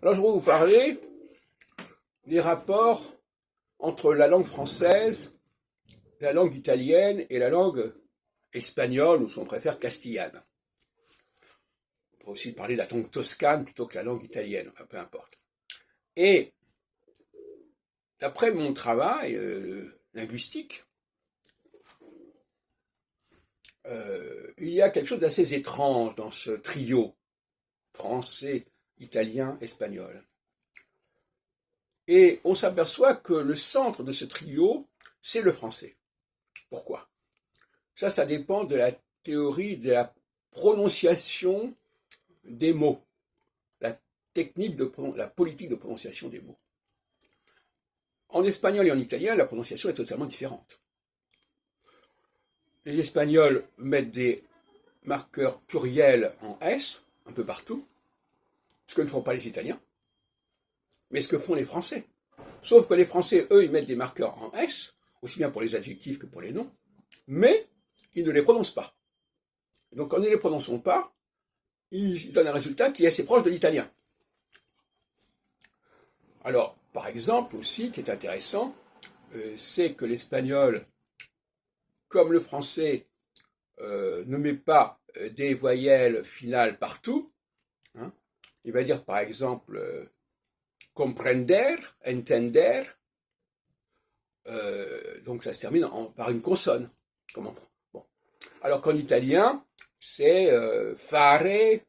Alors je vais vous parler des rapports entre la langue française, la langue italienne et la langue espagnole, ou si on préfère castillane. On peut aussi parler de la langue toscane plutôt que la langue italienne, enfin, peu importe. Et d'après mon travail linguistique, il y a quelque chose d'assez étrange dans ce trio français, italien, espagnol. Et on s'aperçoit que le centre de ce trio, c'est le français. Pourquoi? Ça dépend de la théorie de la prononciation des mots, la la politique de prononciation des mots. En espagnol et en italien, la prononciation est totalement différente. Les Espagnols mettent des marqueurs pluriels en S, un peu partout, ce que ne font pas les Italiens, mais ce que font les Français. Sauf que les Français, eux, ils mettent des marqueurs en S, aussi bien pour les adjectifs que pour les noms, mais ils ne les prononcent pas. Donc quand ils ne les prononçons pas, ils donnent un résultat qui est assez proche de l'italien. Alors, par exemple aussi, qui est intéressant, c'est que l'espagnol, comme le français, ne met pas des voyelles finales partout, hein, il va dire par exemple comprender, entender, donc ça se termine par une consonne. Bon. Alors qu'en italien, c'est fare,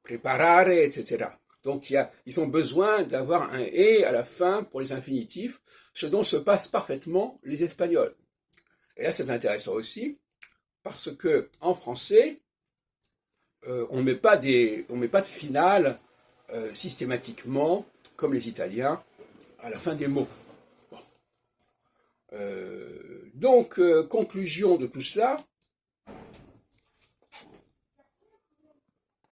preparare, etc. Donc ils ont besoin d'avoir un et à la fin pour les infinitifs, ce dont se passent parfaitement les Espagnols. Et là c'est intéressant aussi, parce que en français, on ne met pas de finale systématiquement, comme les Italiens, à la fin des mots. Bon. Donc, conclusion de tout cela,